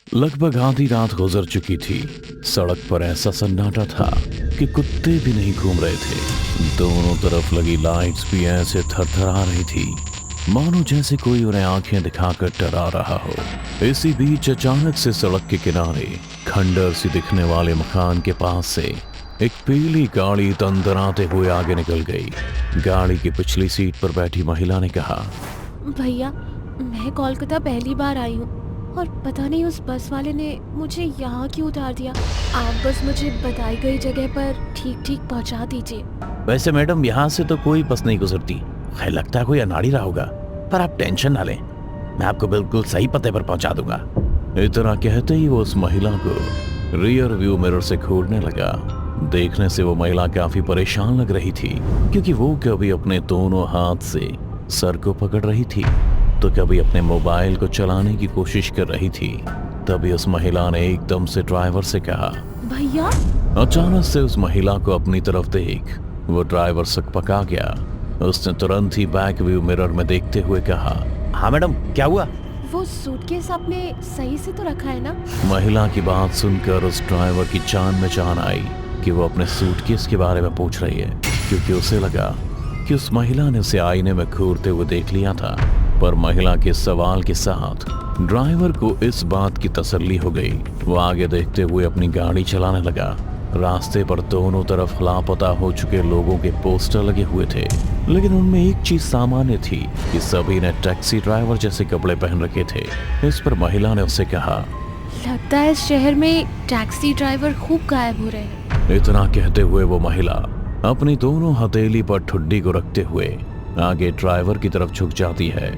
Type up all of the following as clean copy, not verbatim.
लगभग आधी रात गुजर चुकी थी। सड़क पर ऐसा सन्नाटा था कि कुत्ते भी नहीं घूम रहे थे। दोनों तरफ लगी लाइट्स भी ऐसे थरथरा रही थी मानो जैसे कोई उन्हें आंखें दिखाकर डरा रहा हो। इसी बीच अचानक से सड़क के किनारे खंडर सी दिखने वाले मकान के पास से एक पीली गाड़ी तंदराते हुए आगे निकल गई। गाड़ी की पिछली सीट पर बैठी महिला ने कहा, भैया, मैं कोलकाता पहली बार आई हूँ और पता नहीं उस बस वाले ने मुझे यहाँ क्यों उतार दिया। आप बस मुझे बताई गई जगह पर ठीक ठीक पहुँचा दीजिए। वैसे मैडम यहाँ से तो कोई बस नहीं गुजरती, खैर लगता है कोई अनाड़ी रहा होगा, पर आप टेंशन ना लें, मैं आपको बिल्कुल सही पते पर पहुँचा दूंगा। इतना कहते ही वो उस महिला को रियर व्यू मिरर से घूरने लगा। देखने से वो महिला काफी परेशान लग रही थी, क्योंकि वो कभी अपने दोनों हाथ से सर को पकड़ रही थी तो कभी अपने मोबाइल को चलाने की कोशिश कर रही थी। तभी उस महिला ने एकदम से ड्राइवर से कहा, भैया। अचानक से उस महिला को अपनी तरफ देख वो ड्राइवर सकपका गया। उसने तुरंत ही बैक व्यू मिरर में देखते हुए कहा, हाँ मैडम, क्या हुआ? वो सूटकेस आपने सही से तो रखा है ना? महिला की बात सुनकर उस ड्राइवर की जान में जान आई कि वो अपने सूटकेस के बारे में पूछ रही है, क्योंकि उसे लगा कि उस महिला ने उसे आईने में घूरते हुए देख लिया था। पर महिला के सवाल के साथ ड्राइवर को इस बात की तसल्ली हो गई। वो आगे देखते हुए अपनी गाड़ी चलाने लगा। रास्ते पर दोनों तरफ लापता हो चुके लोगों के पोस्टर लगे हुए थे, लेकिन उनमें एक चीज सामान्य थी कि सभी ने टैक्सी ड्राइवर जैसे कपड़े पहन रखे थे। इस पर महिला ने उससे कहा, लगता है इस शहर में टैक्सी ड्राइवर खूब गायब हो रहे हैं। इतना कहते हुए वो महिला अपनी दोनों हथेली पर ठुड्डी को रखते हुए आगे ड्राइवर की तरफ झुक जाती है,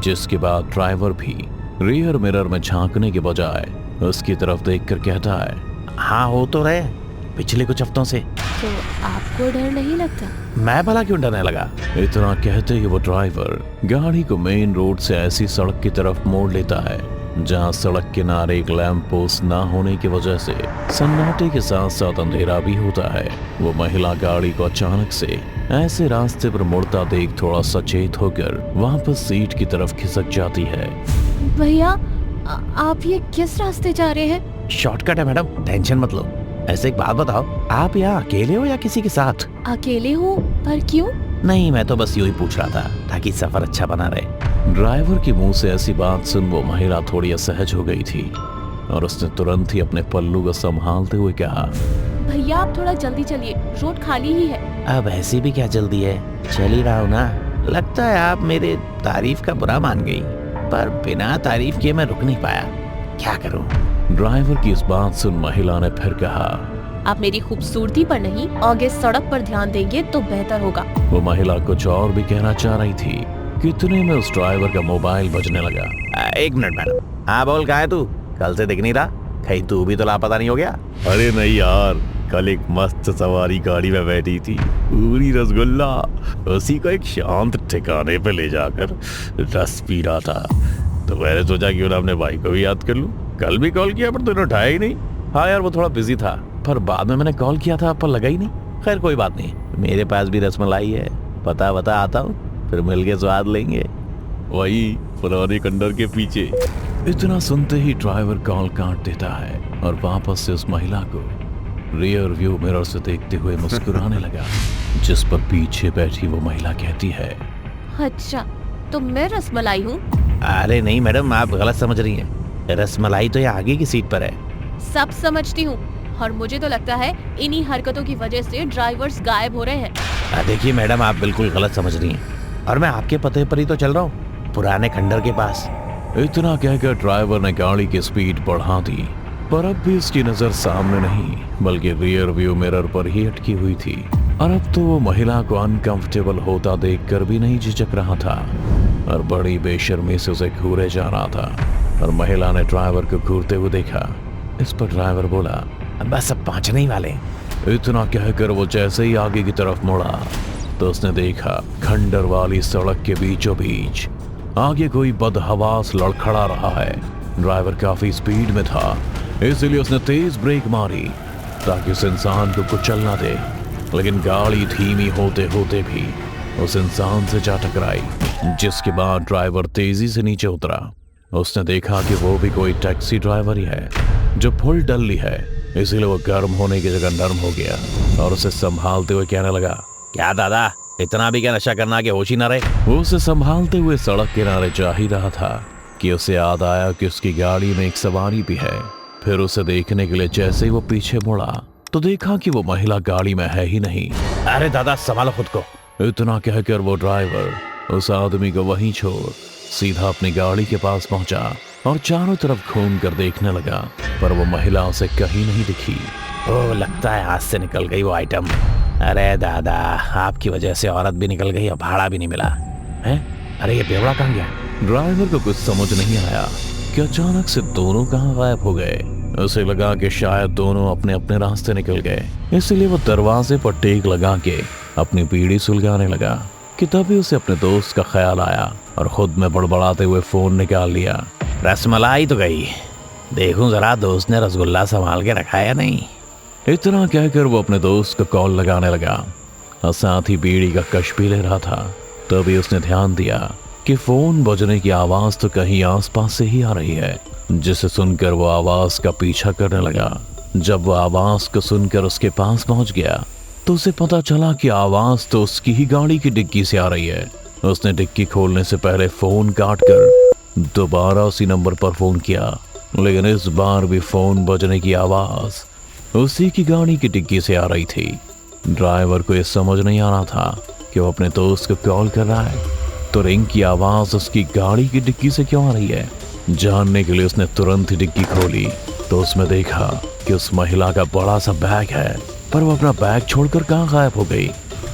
जिसके बाद ड्राइवर भी रियर मिरर में झांकने के बजाय उसकी तरफ देखकर कहता है, हाँ हो तो रहे पिछले कुछ हफ्तों से। तो आपको डर नहीं लगता? मैं भला क्यों डरने लगा? इतना कहते ही वो ड्राइवर गाड़ी को मेन रोड से ऐसी सड़क की तरफ मोड़ लेता है जहां सड़क किनारे एक लैंप पोस्ट ना होने की वजह से सन्नाटे के साथ साथ अंधेरा भी होता है। वो महिला गाड़ी को अचानक से ऐसे रास्ते पर मुड़ता देख थोड़ा सचेत होकर वापस सीट की तरफ खिसक जाती है। भैया, आप ये किस रास्ते जा रहे हैं? शॉर्टकट है मैडम, टेंशन मत लो। ऐसे एक बात बताओ, आप यहाँ अकेले हो या किसी के साथ? अकेले हूँ, पर क्यों? नहीं, मैं तो बस यूं ही पूछ रहा था ताकि सफर अच्छा बना रहे। ड्राइवर के मुंह से ऐसी बात सुन वो महिला थोड़ी असहज हो गई थी और उसने तुरंत ही अपने पल्लू को संभालते हुए कहा, भैया आप थोड़ा जल्दी चलिए, रोड खाली ही है। अब ऐसी भी क्या जल्दी है, चल ही रहा हूँ ना। लगता है आप मेरे तारीफ का बुरा मान गई, पर बिना तारीफ किए मैं रुक नहीं पाया, क्या करूँ? ड्राइवर की इस बात सुन महिला ने फिर कहा, आप मेरी खूबसूरती पर नहीं आगे सड़क पर ध्यान देंगे तो बेहतर होगा। वो महिला कुछ और भी कहना चाह रही थी कि इतने में उस ड्राइवर का मोबाइल बजने लगा। एक मिनट मैडम। हाँ बोल, कहाँ है तू? कल से दिख नहीं रहा, कहीं तू भी तो लापता नहीं हो गया? अरे नहीं यार, कल एक मस्त सवारी गाड़ी में बैठी थी, पूरी रसगुल्ला, उसी को एक शांत ठिकाने पे ले जाकर रस पी रहा था, तो मैंने सोचा क्यों ना अपने भाई को भी याद कर लूं। कल भी कॉल किया पर तूने उठाया ही नहीं। हाँ यार, वो थोड़ा बिजी था, पर बाद में मैंने कॉल किया था पर लगा ही नहीं। खैर कोई बात नहीं, मेरे पास भी रसमलाई है, पता आता हूँ, फिर मिलके स्वाद लेंगे, वही पुराने खंडर के पीछे। इतना सुनते ही ड्राइवर कॉल काट देता है और वापस से उस महिला को रियर व्यू मिरर से देखते हुए मुस्कुराने लगा, जिस पर पीछे बैठी वो महिला कहती है, अच्छा तो मैं रसमलाई हूँ? अरे नहीं मैडम, आप गलत समझ रही हैं, रसमलाई तो यहाँ आगे की सीट पर है। सब समझती हूँ, और मुझे तो लगता है इन्हीं हरकतों की वजह से ड्राइवर्स गायब हो रहे हैं। देखिए मैडम, आप बिल्कुल गलत समझ रही हैं, और मैं आपके पते पर ही तो चल रहा हूँ, पुराने खंडर के पास। इतना कहकर ड्राइवर ने गाड़ी की स्पीड बढ़ा दी, पर अब भी उसकी नजर सामने नहीं बल्कि रियर व्यू मिरर पर ही अटकी हुई थी। और अब तो वो महिला को अनकंफर्टेबल होता देखकर भी नहीं झिझक रहा था और बड़ी बेशर्मी से उसे घूरे जा रहा था। और महिला ने ड्राइवर को घूरते हुए देखा। इस पर ड्राइवर बोला, बस अब पहुंचने ही वाले। इतना कहकर वो जैसे ही आगे की तरफ मुड़ा तो उसने देखा खंडर वाली सड़क के बीचों बीच आगे कोई बदहवास लड़खड़ा रहा है। ड्राइवर काफी स्पीड में था, इसलिए उसने तेज ब्रेक मारी ताकि उस इंसान को कुचल ना दे, लेकिन गाड़ी धीमी होते होते भी उस इंसान से जा टकराई, जिसके बाद ड्राइवर तेजी से नीचे उतरा उसने देखा कि वो भी कोई टैक्सी ड्राइवर ही है जो फुल डल्ली है, इसीलिए वो गर्म होने की जगह नर्म हो गया और उसे संभालते हुए कहने लगा, क्या दादा, इतना भी क्या नशा करना कि होश ही ना रहे। वो उसे संभालते हुए सड़क किनारे जा ही रहा था कि उसे याद आया कि उसकी गाड़ी में एक सवारी भी है। फिर उसे देखने के लिए जैसे ही वो पीछे मुड़ा तो देखा कि वो महिला गाड़ी में है ही नहीं। अरे दादा, संभालो खुद को। इतना कहकर वो ड्राइवर उस आदमी को वहीं छोड़ सीधा अपनी गाड़ी के पास पहुंचा और चारों तरफ घूम कर देखने लगा, पर वो महिला उसे कहीं नहीं दिखी। ओ, लगता है हाथ से निकल गई वो आइटम। अरे दादा, आपकी वजह से औरत भी निकल गई और भाड़ा भी नहीं मिला है। अरे ये बेवड़ा कहाँ गया? ड्राइवर को कुछ समझ नहीं आया कि अचानक से दोनों कहाँ गायब हो गए। उसे लगा कि शायद दोनों अपने अपने रास्ते निकल गए, इसलिए वो दरवाजे पर टेक लगा के अपनी बीड़ी सुलगाने लगा कि तभी उसे अपने दोस्त का ख्याल आया और खुद में बड़बड़ाते हुए फोन निकाल लिया। रसमलाई तो गई, देखूं जरा दोस्त ने रसगुल्ला संभाल के रखा है नहीं। इतना कहकर वो अपने दोस्त को कॉल लगाने लगा और साथ ही बीड़ी का कश भी ले रहा था। तभी उसने ध्यान दिया कि फोन बजने की आवाज तो कहीं आसपास से ही आ रही है, जिसे सुनकर वो आवाज का पीछा करने लगा। जब वो आवाज को सुनकर उसके पास पहुंच गया तो उसे पता चला कि आवाज तो उसकी ही गाड़ी की डिक्की से आ रही है। उसने डिक्की खोलने से पहले फोन काट कर दोबारा उसी नंबर पर फोन किया, लेकिन इस बार भी फोन बजने की आवाज उसी की गाड़ी की डिक्की से आ रही थी। ड्राइवर को यह समझ नहीं आ रहा था कि वो अपने दोस्त को कॉल कर रहा है तो रिंग की आवाज उसकी गाड़ी की डिक्की से क्यों आ रही है। जानने के लिए उसने तुरंत ही डिक्की खोली तो उसमें देखा कि उस महिला का बड़ा सा बैग है, पर वो अपना बैग छोड़कर कहाँ गायब हो गई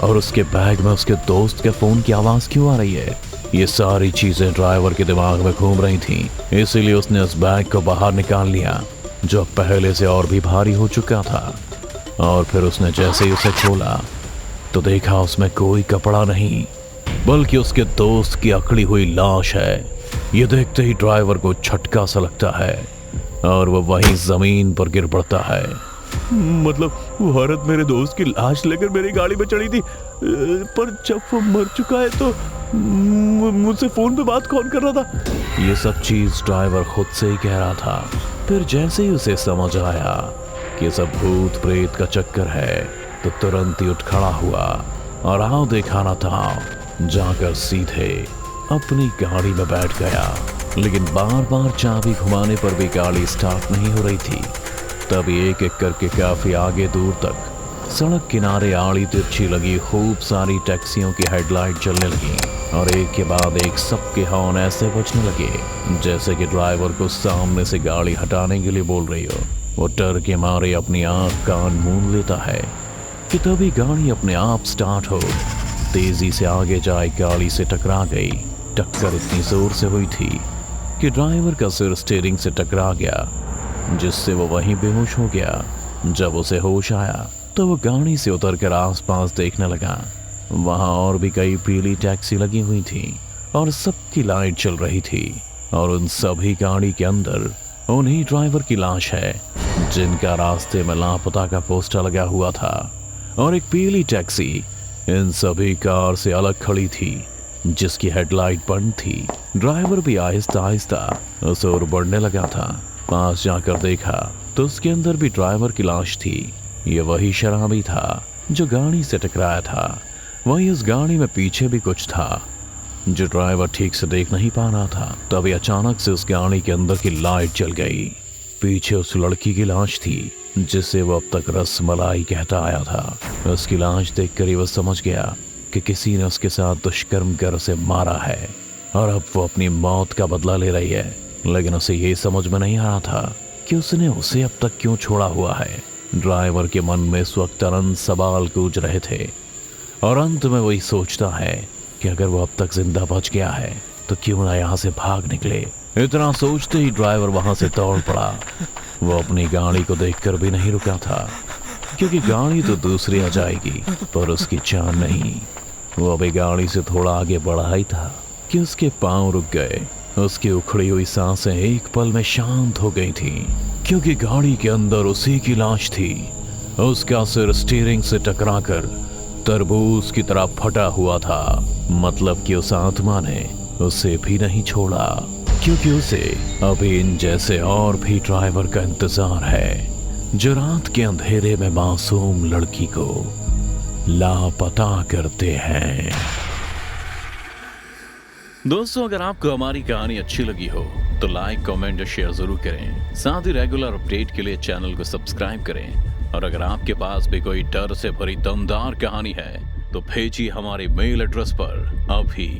और उसके बैग में उसके दोस्त के फोन की आवाज क्यों आ रही है। ये सारी चीजें ड्राइवर के दिमाग में घूम रही थीं, इसीलिए उसने उस बैग को बाहर निकाल लिया जो पहले से और भी भारी हो चुका था। और फिर उसने जैसे ही उसे खोला तो देखा उसमें कोई कपड़ा नहीं बल्कि उसके दोस्त की अकड़ी हुई लाश है। ये देखते ही ड्राइवर को झटका सा लगता है और वो वहीं जमीन पर गिर पड़ता है। मतलब वो औरत मेरे दोस्त की लाश लेकर मेरी गाड़ी में चढ़ी थी, पर जब वो मर चुका है तो मुझसे फोन पे बात कौन कर रहा था? ये सब चीज ड्राइवर खुद से ही कह रहा था। फिर जैसे ही उसे समझ आया कि सब भूत प्रेत का चक्कर है तो तुरंत ही उठ खड़ा हुआ और आओ दिखाना था जाकर सीधे अपनी गाड़ी में बैठ गया। लेकिन बार बार चाबी घुमाने पर भी गाड़ी स्टार्ट नहीं हो रही थी। तभी एक एक करके काफी आगे दूर तक सड़क किनारे आड़ी तिरछी लगी खूब सारी टैक्सियों की हेडलाइट जलने लगी और एक के बाद एक सबके हॉर्न ऐसे बजने लगे जैसे कि ड्राइवर को सामने से गाड़ी हटाने के लिए बोल रही हो। वो डर के मारे अपनी आंख कान मूंद लेता है कि तभी गाड़ी अपने आप स्टार्ट हो तेजी से आगे जाए गाड़ी से टकरा गई। टक्कर इतनी जोर से हुई थी कि ड्राइवर का सिर स्टीयरिंग से टकरा गया, जिससे वो वहीं बेहोश हो गया। जब उसे होश आया तो वो गाड़ी से उतरकर आसपास देखने लगा। वहां और भी कई पीली टैक्सी लगी हुई थी और सबकी लाइट चल रही थी और उन सभी गाड़ी के अंदर उन्हीं ड्राइवर की लाश है जिनका रास्ते में लापता का पोस्टर लगा हुआ था। और एक पीली टैक्सी इन सभी कार से अलग खड़ी थी जिसकी हेडलाइट बंद थी। ड्राइवर भी आहिस्ता आहिस्ता उस ओर बढ़ने लगा था। पास जाकर देखा तो उसके अंदर भी ड्राइवर की लाश थी। ये वही शराबी था जो गाड़ी से टकराया था। वहीं उस गाड़ी में पीछे भी कुछ था जो ड्राइवर ठीक से देख नहीं पा रहा था। तभी अचानक से उस गाड़ी के अंदर की लाइट जल गई। पीछे उस लड़की की लाश थी जिसे वो अब तक रसमलाई कहता आया था। उसकी लाश देखकर ही वो समझ गया कि किसी ने उसके साथ दुष्कर्म कर उसे मारा है और अब वो अपनी मौत का बदला ले रही है। लेकिन उसे ये समझ में नहीं आ रहा था कि उसने उसे अब तक क्यों छोड़ा हुआ है। ड्राइवर के मन में इस वक्त अनंत सवाल गूंज रहे थे और अंत में वही सोचता है कि अगर वो अब तक जिंदा बच गया है तो क्यों ना यहाँ से भाग निकले। इतना सोचते ही ड्राइवर वहां से दौड़ पड़ा। वो अपनी गाड़ी को देखकर भी नहीं रुका था क्योंकि गाड़ी तो दूसरी आ जाएगी पर उसकी जान नहीं। वो अभी गाड़ी से थोड़ा आगे बढ़ा ही था कि उसके पांव रुक गए। उसकी उखड़ी हुई सांसें एक पल में शांत हो गई थी क्योंकि गाड़ी के अंदर उसी की लाश थी। उसका सिर स्टीयरिंग से टकराकर तरबूज की तरह फटा हुआ था। मतलब कि उस आत्मा ने उसे भी नहीं छोड़ा। क्योंकि उसे अभी इन जैसे और भी ड्राइवर का इंतजार है जो रात के अंधेरे में मासूम लड़की को लापता करते हैं। दोस्तों, अगर आपको हमारी कहानी अच्छी लगी हो तो लाइक, कमेंट और शेयर जरूर करें। साथ ही रेगुलर अपडेट के लिए चैनल को सब्सक्राइब करें। और अगर आपके पास भी कोई डर से भरी दमदार कहानी है तो भेजिए हमारे मेल एड्रेस पर अभी।